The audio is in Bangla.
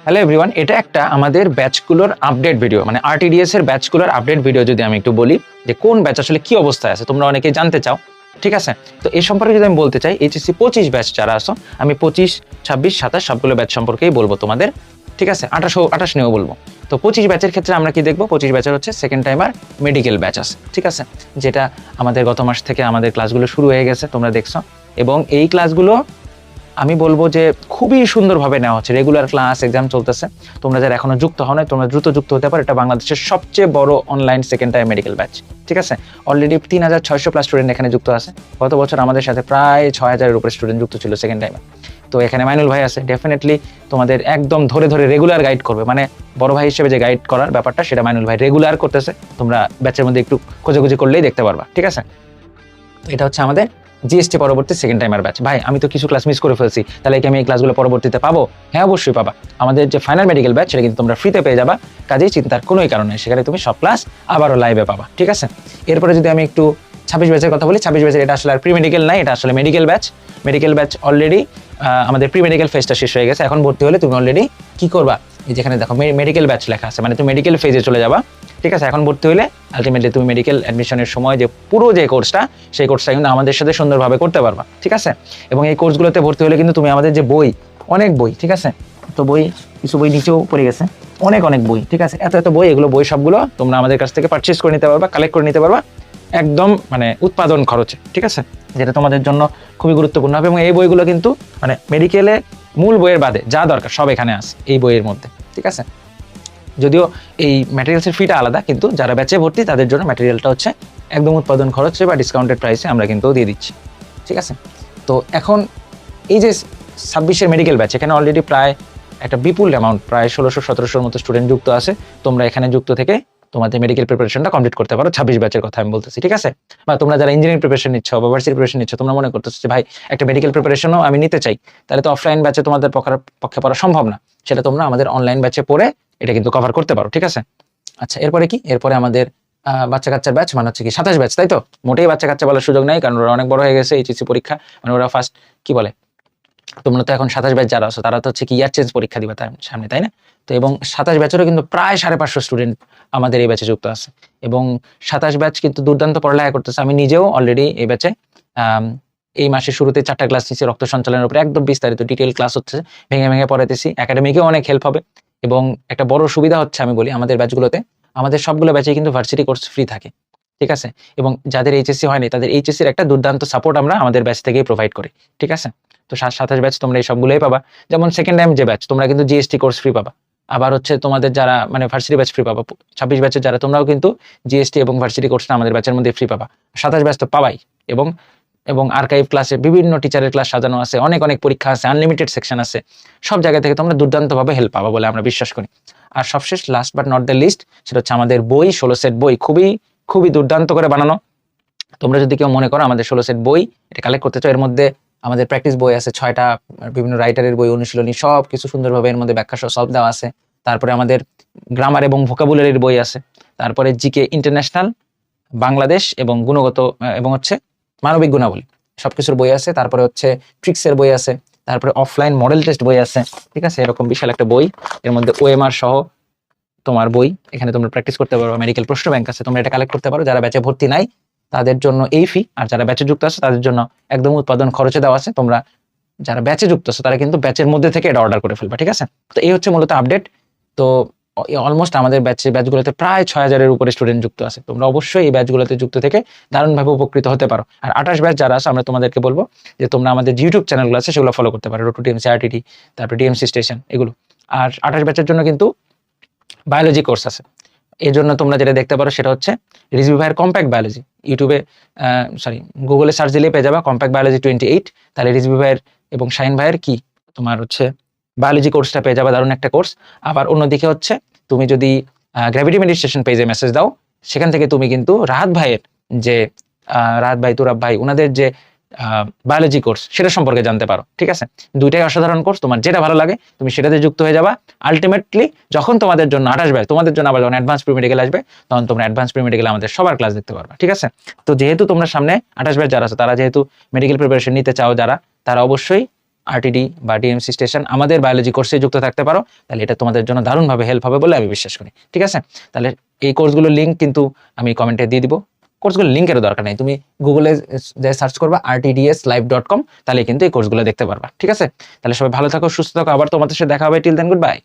হ্যালো এভরিওয়ান, এটা একটা আমাদের ব্যাচগুলোর আপডেট ভিডিও, মানে আরটিডিএস এর ব্যাচগুলোর আপডেট ভিডিও। যদি আমি একটু বলি যে কোন ব্যাচ আসলে কি অবস্থায় আছে, তোমরা অনেকেই জানতে চাও, ঠিক আছে? তো এই সম্পর্কে যদি আমি বলতে চাই, এইচএসসি 25 ব্যাচ যারা আসো, আমি 25, 26, 27 সবগুলো ব্যাচ সম্পর্কেই বলবো তোমাদের, ঠিক আছে? 28 নিয়েও বলবো। তো 25 ব্যাচের ক্ষেত্রে আমরা কি দেখবো? 25 ব্যাচের হচ্ছে সেকেন্ড টাইমার মেডিকেল ব্যাচ আছে, ঠিক আছে? যেটা আমাদের গত মাস থেকে আমাদের ক্লাসগুলো শুরু হয়ে গেছে, তোমরা দেখছো। এবং এই ক্লাসগুলো আমি বলবো যে খুবই সুন্দরভাবে নেওয়া হচ্ছে, রেগুলার ক্লাস, এক্সাম চলতেছে। তোমরা যারা এখনো যুক্ত হও না, তোমরা দ্রুত যুক্ত হতে পারো। এটা বাংলাদেশের সবচেয়ে বড় online second time medical batch, ঠিক আছে? অলরেডি 3600+ স্টুডেন্ট এখানে যুক্ত আছে। গত বছর আমাদের সাথে প্রায় 6000-এর উপরে স্টুডেন্ট যুক্ত ছিল সেকেন্ড টাইমে। তো এখানে মাইনুল ভাই আছে, ডেফিনেটলি তোমাদের একদম ধরে ধরে রেগুলার গাইড করবে। মানে বড় ভাই হিসেবে যে গাইড করার ব্যাপারটা, সেটা মাইনুল ভাই রেগুলার করতেছে। তোমরা ব্যাচের মধ্যে একটু খোঁজাখুঁজি করলেই দেখতে পারবা, ঠিক আছে? এটা হচ্ছে আমাদের জিএসটি পরবর্তী সেকেন্ড টাইমার ব্যাচ। ভাই, আমি তো কিছু ক্লাস মিস করে ফেলছি, তাহলে কি আমি এই ক্লাসগুলো পরবর্তীতে পাবো? হ্যাঁ, অবশ্যই পাবা। আমাদের যে ফাইনাল মেডিকেল ব্যাচ, সেটা কিন্তু তোমরা ফ্রিতে পেয়ে যাবা, কাজেই চিন্তার কোনোই কারণ নেই। সেখানে তুমি সব ক্লাস আবারও লাইভে পাবা, ঠিক আছে? এরপরে যদি আমি একটু 26 ব্যাচের কথা বলি, 26 ব্যাচের এটা আসলে আর প্রি মেডিকেল নাই, এটা আসলে medical batch. Medical batch already আমাদের প্রি মেডিকেল ফেজটা শেষ হয়ে গেছে। এখন ভর্তি হলে তুমি অলরেডি কি করবা? এই যেখানে দেখো মেডিকেল ব্যাচ লেখা আছে, মানে তুমি মেডিকেল ফেজে চলে যাবা, ঠিক আছে? এখন ভর্তি হলে আলটিমেটলি তুমি মেডিকেল অ্যাডমিশনের সময় যে পুরো যে কোর্সটা, সেই কোর্সটা কিন্তু আমাদের সাথে সুন্দরভাবে করতে পারবা, ঠিক আছে? এবং এই কোর্সগুলোতে ভর্তি হলে কিন্তু তুমি আমাদের যে বই, অনেক বই, ঠিক আছে? তো বই, কিছু বই নিচেও পড়ে গেছে, অনেক বই, ঠিক আছে? এত বই, এগুলো বই সবগুলো তোমরা আমাদের কাছ থেকে পারচেজ করে নিতে পারবা, কালেক্ট করে নিতে পারবা একদম মানে উৎপাদন খরচে, ঠিক আছে? যেটা তোমাদের জন্য খুবই গুরুত্বপূর্ণ হবে। এবং এই বইগুলো কিন্তু মানে মেডিকেলে মূল বইয়ের বাদে যা দরকার সব এখানে আছে এই বইয়ের মধ্যে, ঠিক আছে? যদিও এই ম্যাটেরিয়ালসের ফিটা আলাদা, কিন্তু যারা ব্যাচে ভর্তি তাদের জন্য ম্যাটেরিয়ালটা হচ্ছে একদম উৎপাদন খরচে বা ডিসকাউন্টেড প্রাইসে আমরা কিন্তু দিয়ে দিচ্ছি, ঠিক আছে? তো এখন এই যে 26-এর মেডিকেল ব্যাচ, এখানে অলরেডি প্রায় একটা বিপুল অ্যামাউন্ট, প্রায় 1600-1700-র মতো স্টুডেন্ট যুক্ত আছে। তোমরা এখানে যুক্ত থেকে তোমাদের মেডিকেল প্রিপারেশনটা কমপ্লিট করতে পারো। 26 ব্যাচের কথা আমি বলতেছি, ঠিক আছে? বা তোমরা যারা ইঞ্জিনিয়ারিং প্রিপারেশন নিচ্ছ বা ভার্সিটি প্রিপারেশন নিচ্ছ, তোমরা মনে করতেছো যে ভাই একটা মেডিকেল প্রিপারেশনও আমি নিতে চাই, তাহলে তো অফলাইন ব্যাচে তোমাদের পক্ষে পড়া সম্ভব না। সেটা তোমরা আমাদের অনলাইন ব্যাচে পড়ে এটা কিন্তু কভার করতে পারো, ঠিক আছে? আচ্ছা, এরপরে কি? এরপরে আমাদের বাচ্চা কাচ্চার ব্যাচ, মানে হচ্ছে কি 27 ব্যাচ, তাই তো? মোটেই বাচ্চা কাচ্চা বলার সুযোগ নাই, কারণ ওরা অনেক বড় হয়ে গেছে। এইচএসসি পরীক্ষা মানে ওরা ফার্স্ট কি বলে, তোমরা তো এখন 27 ব্যাচ যারা আছো, তারা তো হচ্ছে কি ইয়ার চেঞ্জ পরীক্ষা দিবা তার সামনে, তাই না? তো এবং 27 ব্যাচেরও কিন্তু প্রায় 550 স্টুডেন্ট আমাদের এই ব্যাচে যুক্ত আছে। এবং 27 ব্যাচ কিন্তু দুর্দান্ত পড়ালেখা করতেছে। আমি নিজেও অলরেডি এই ব্যাচে এই মাসের শুরুতে 4টা ক্লাস নিচ্ছি রক্ত সঞ্চালনের উপরে, একদম বিস্তারিত ডিটেল ক্লাস হচ্ছে, ভেঙে ভেঙে পড়াইতেছি। একাডেমিকেও অনেক হেল্প হবে। এবং একটা বড় সুবিধা হচ্ছে, আমি বলি, আমাদের ব্যাচগুলোতে, আমাদের সবগুলো ব্যাচে কিন্তু ভার্সিটি কোর্স ফ্রি থাকে, ঠিক আছে? এবং যাদের এইচএসসি হয়নি, তাদের এইচএসসির একটা দুর্দান্ত সাপোর্ট আমরা আমাদের ব্যাচ থেকেই প্রোভাইড করি, ঠিক আছে? তো 27 ব্যাচ তোমরা এই সবগুলোই পাবা। যেমন সেকেন্ড টাইম যে ব্যাচ, তোমরা কিন্তু জিএসটি কোর্স ফ্রি পাবা। আবার হচ্ছে তোমাদের যারা মানে ভার্সিটি ব্যাচ ফ্রি পাবা। 26 ব্যাচের যারা, তোমরাও কিন্তু জিএসটি এবং ভার্সিটি কোর্সটা আমাদের ব্যাচের মধ্যে ফ্রি পাবা। 27 ব্যাচ তো পাবাই। এবং এবং আর্কাইভ ক্লাসে বিভিন্ন টিচারের ক্লাস সাজানো আছে, অনেক পরীক্ষা আছে, আনলিমিটেড সেকশন আছে। সব জায়গা থেকে তোমরা দুর্দান্তভাবে হেল্প পাবা বলে আমরা বিশ্বাস করি। আর সবশেষ, last but not the least, সেটা হচ্ছে আমাদের বই, 16 সেট বই, খুবই দুর্দান্ত করে বানানো। তোমরা যদি কেউ মনে করো আমাদের 16 সেট বই এটা কালেক্ট করতে চাও, এর মধ্যে আমাদের প্র্যাকটিস বই আছে 6টা, বিভিন্ন রাইটারের বই, অনুশীলনী, সব কিছু সুন্দরভাবে এর মধ্যে ব্যাখ্যা সহ সলভ দেওয়া আছে। তারপরে আমাদের গ্রামার এবং ভোকাবুলারির বই আছে। তারপরে জিকে ইন্টারন্যাশনাল, বাংলাদেশ এবং গুণগত এবং হচ্ছে মানবিক গুণাবলী, সবকিছুর বই আছে। তারপরে হচ্ছে ট্রিক্সের বই আছে। তারপরে অফলাইন মডেল টেস্ট বই আছে, ঠিক আছে? এরকম বিশাল একটা বই, এর মধ্যে ওএমআর সহ তোমার বই, এখানে তোমরা প্র্যাকটিস করতে পারো। মেডিকেল প্রশ্ন ব্যাংক আছে, তোমরা এটা কালেক্ট করতে পারো। যারা ব্যাচে ভর্তি নাই তাদের জন্য এই ফি, আর যারা ব্যাচে যুক্ত আছে তাদের জন্য একদম উৎপাদন খরচে দেওয়া আছে। তোমরা যারা ব্যাচে যুক্ত আছে তারা কিন্তু ব্যাচের মধ্যে থেকে এটা অর্ডার করে ফেলবা, ঠিক আছে? তো এই হচ্ছে মূলত আপডেট। তো অলমোস্ট আমাদের ব্যাচগুলোতে প্রায় 6000-এর উপরে স্টুডেন্ট যুক্ত আছে। তোমরা অবশ্যই এই ব্যাচগুলোতে যুক্ত থেকে দারুণভাবে উপকৃত হতে পারো। আর 28 ব্যাচ যারা আছে, আমরা তোমাদেরকে বলবো যে তোমরা আমাদের যে ইউটিউব চ্যানেলগুলো আছে সেগুলো ফলো করতে পারো, রোড টু টিএমসি, আরটিটি, তারপরে টিএমসি স্টেশন, এগুলো। আর 28 ব্যাচের জন্য কিন্তু বায়োলজি কোর্স আছে। এই জন্য তোমরা যেটা দেখতে পারো সেটা হচ্ছে রিজভি ভাইয়ের কম্প্যাক্ট বায়োলজি, ইউটিউবে গুগলে সার্চ দিলেই পেয়ে যাবা কম্প্যাক্ট বায়োলজি 28। তাহলে রিজভি ভাইয়ের এবং শাহিন ভাইয়ের কি তোমার হচ্ছে বায়োলজি কোর্সটা পেয়ে যাবা, দারুণ একটা কোর্স। আবার অন্যদিকে হচ্ছে তুমি যদি গ্র্যাভিটি মেডিটেশন পেজে মেসেজ দাও, সেখান থেকে তুমি কিন্তু রাহাত ভাইয়ের যে রাহাত ভাই, তুরাব ভাই, ওনাদের যে বায়োলজি কোর্স সেটা সম্পর্কে জানতে পারো, ঠিক আছে? দুইটাই অসাধারণ কোর্স, তোমার যেটা ভালো লাগে তুমি সেটাতে যুক্ত হয়ে যাবা। আলটিমেটলি যখন তোমাদের জন্য 28 ব্যাচ, তোমাদের জন্য আবার যখন অ্যাডভান্স প্রি মেডিকেল আসবে, তখন তোমরা অ্যাডভান্স প্রি মেডিকেল আমাদের সবার ক্লাস দেখতে পারবা, ঠিক আছে? তো যেহেতু তোমরা সামনে 28 ব্যাচ যারা আছে, তারা যেহেতু মেডিকেল প্রিপারেশন নিতে চাও যারা, তারা অবশ্যই আরটিডি বা ডিএমসি স্টেশন আমাদের বায়োলজি কোর্সে যুক্ত থাকতে পারো, তাহলে এটা তোমাদের জন্য দারুণভাবে হেল্প হবে বলে আমি বিশ্বাস করি। ঠিক আছে, তাহলে এই কোর্সগুলোর লিঙ্ক কিন্তু আমি কমেন্টে দিয়ে দিব। কোর্সগুলোর লিঙ্কেরও দরকার নেই, তুমি গুগলে যে সার্চ করবা rtdslive.com, তাহলে কিন্তু এই কোর্সগুলো দেখতে পারবা। ঠিক আছে, তাহলে সবাই ভালো থাকো, সুস্থ থাকো, আবার তোমাদের সাথে দেখা হবে। Till then, good by.